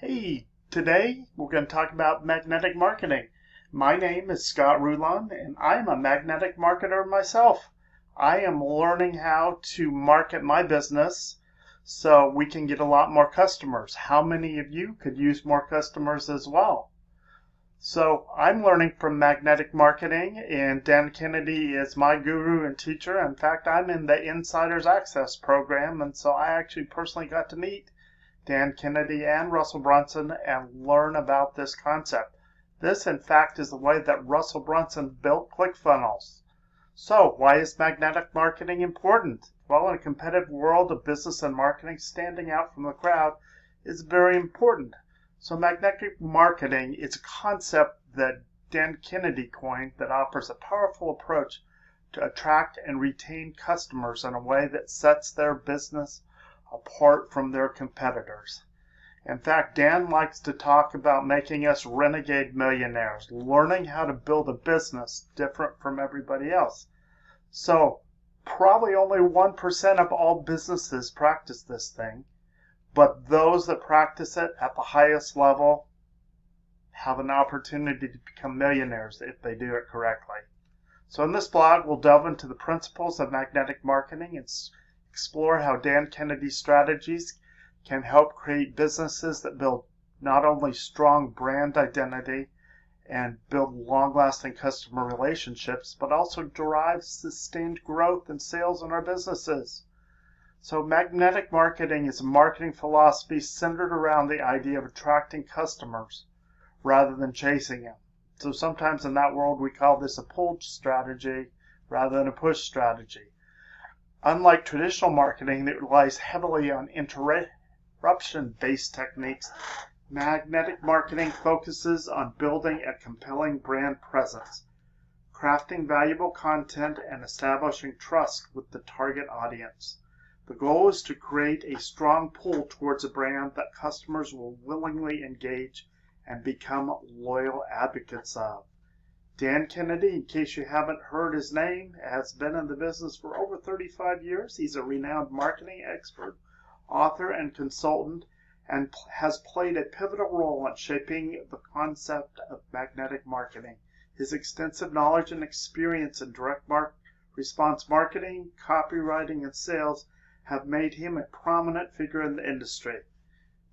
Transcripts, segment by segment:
Hey, today we're going to talk about magnetic marketing. My name is Scott Rulon, and I'm a magnetic marketer myself. I am learning how to market my business so we can get a lot more customers. How many of you could use more customers as well? So I'm learning from magnetic marketing, and Dan Kennedy is my guru and teacher. In fact, I'm in the Insider's Access program, and so I actually personally got to meet Dan Kennedy and Russell Brunson and learn about this concept. This, in fact, is the way that Russell Brunson built ClickFunnels. So, why is magnetic marketing important? Well, in a competitive world of business and marketing, standing out from the crowd is very important. So, magnetic marketing is a concept that Dan Kennedy coined that offers a powerful approach to attract and retain customers in a way that sets their business apart from their competitors. In fact, Dan likes to talk about making us renegade millionaires, learning how to build a business different from everybody else. So, probably only 1% of all businesses practice this thing, but those that practice it at the highest level have an opportunity to become millionaires if they do it correctly. So in this blog, we'll delve into the principles of magnetic marketing and explore how Dan Kennedy's strategies can help create businesses that build not only strong brand identity and build long-lasting customer relationships, but also derive sustained growth and sales in our businesses. So magnetic marketing is a marketing philosophy centered around the idea of attracting customers rather than chasing them. So sometimes in that world we call this a pull strategy rather than a push strategy. Unlike traditional marketing that relies heavily on interruption-based techniques, magnetic marketing focuses on building a compelling brand presence, crafting valuable content, and establishing trust with the target audience. The goal is to create a strong pull towards a brand that customers will willingly engage and become loyal advocates of. Dan Kennedy, in case you haven't heard his name, has been in the business for over 35 years. He's a renowned marketing expert, author, and consultant, and has played a pivotal role in shaping the concept of magnetic marketing. His extensive knowledge and experience in direct response marketing, copywriting, and sales have made him a prominent figure in the industry.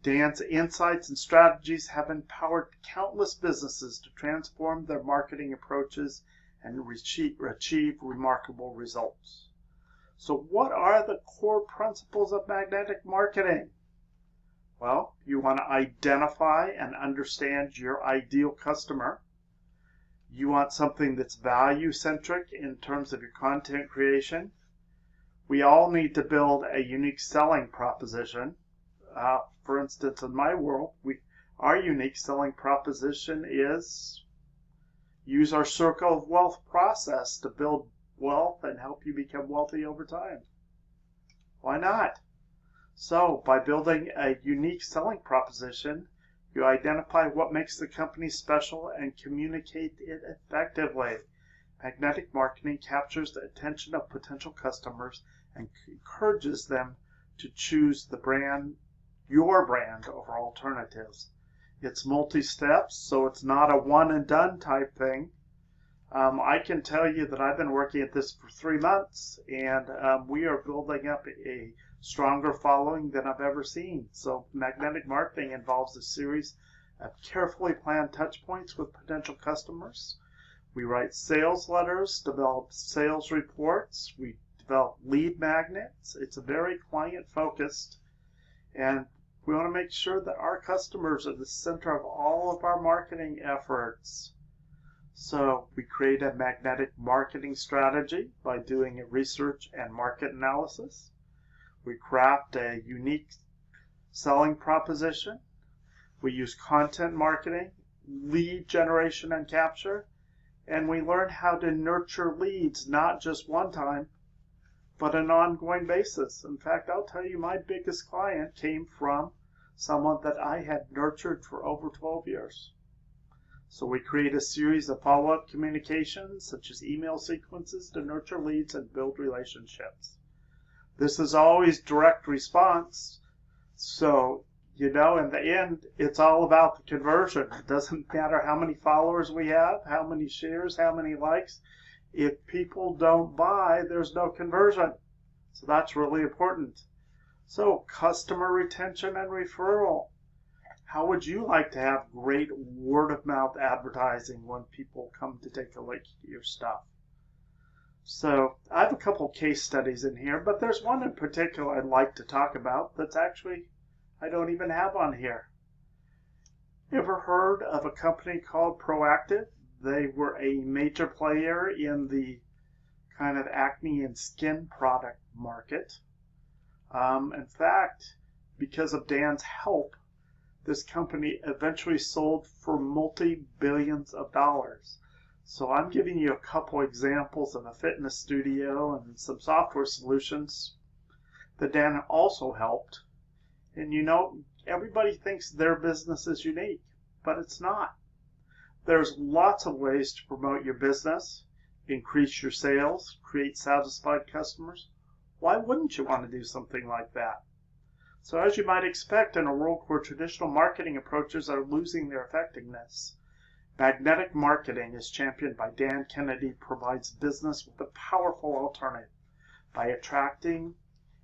Dan's insights and strategies have empowered countless businesses to transform their marketing approaches and achieve remarkable results. So what are the core principles of magnetic marketing? Well, you want to identify and understand your ideal customer. You want something that's value-centric in terms of your content creation. We all need to build a unique selling proposition. For instance, in my world, our unique selling proposition is use our circle of wealth process to build wealth and help you become wealthy over time. Why not? So, by building a unique selling proposition, you identify what makes the company special and communicate it effectively. Magnetic marketing captures the attention of potential customers and encourages them to choose your brand over alternatives. It's multi-steps, so it's not a one and done type thing. I can tell you that I've been working at this for 3 months, and we are building up a stronger following than I've ever seen. So magnetic marketing involves a series of carefully planned touch points with potential customers. We write sales letters, develop sales reports, we develop lead magnets. It's a very client-focused, and we want to make sure that our customers are the center of all of our marketing efforts. So we create a magnetic marketing strategy by doing a research and market analysis. We craft a unique selling proposition. We use content marketing, lead generation and capture, and we learn how to nurture leads not just one time, but an ongoing basis. In fact, I'll tell you, my biggest client came from someone that I had nurtured for over 12 years. So we create a series of follow-up communications, such as email sequences, to nurture leads and build relationships. This is always direct response, so You know, in the end, it's all about the conversion. It doesn't matter how many followers we have, how many shares, how many likes. If people don't buy, there's no conversion. So that's really important. So customer retention and referral. How would you like to have great word-of-mouth advertising when people come to take a look at your stuff? So I have a couple case studies in here, but there's one in particular I'd like to talk about that's actually I don't even have on here. Ever heard of a company called Proactive? They were a major player in the kind of acne and skin product market. In fact, because of Dan's help, this company eventually sold for multi-billions of dollars. So I'm giving you a couple examples of a fitness studio and some software solutions that Dan also helped. And you know, everybody thinks their business is unique, but it's not. There's lots of ways to promote your business, increase your sales, create satisfied customers. Why wouldn't you want to do something like that? So as you might expect in a world where traditional marketing approaches are losing their effectiveness, magnetic marketing, as championed by Dan Kennedy, provides business with a powerful alternative by attracting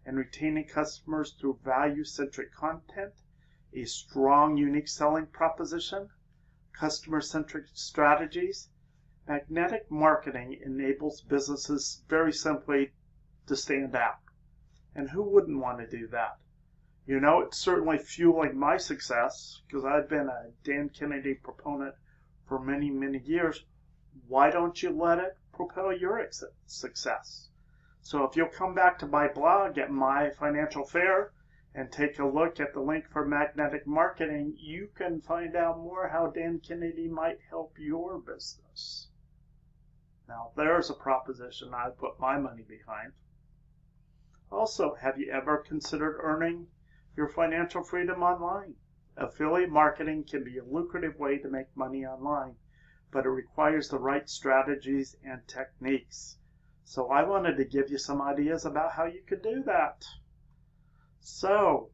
and retaining customers through value-centric content, a strong, unique selling proposition, customer-centric strategies. Magnetic marketing enables businesses very simply to stand out. And who wouldn't want to do that? You know, it's certainly fueling my success because I've been a Dan Kennedy proponent for many, many years. Why don't you let it propel your success? So if you'll come back to my blog at My Financial Fair and take a look at the link for magnetic marketing, you can find out more how Dan Kennedy might help your business. Now there's a proposition I put my money behind. Also, have you ever considered earning your financial freedom online? Affiliate marketing can be a lucrative way to make money online, but it requires the right strategies and techniques. So I wanted to give you some ideas about how you could do that. So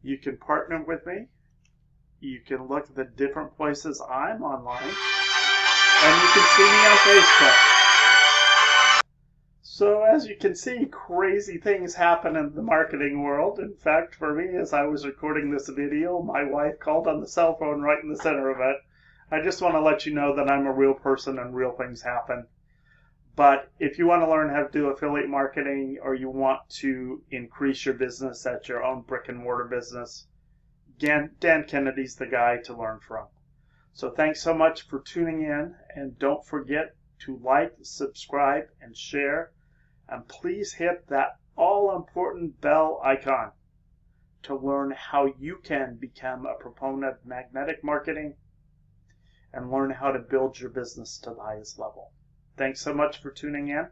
you can partner with me. You can look at the different places I'm online, and you can see me on Facebook. So as you can see, crazy things happen in the marketing world. In fact, for me, as I was recording this video, my wife called on the cell phone right in the center of it. I just want to let you know that I'm a real person and real things happen. But if you want to learn how to do affiliate marketing or you want to increase your business at your own brick and mortar business, again, Dan Kennedy's the guy to learn from. So thanks so much for tuning in, and don't forget to like, subscribe, and share. And please hit that all-important bell icon to learn how you can become a proponent of magnetic marketing and learn how to build your business to the highest level. Thanks so much for tuning in.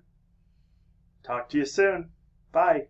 Talk to you soon. Bye.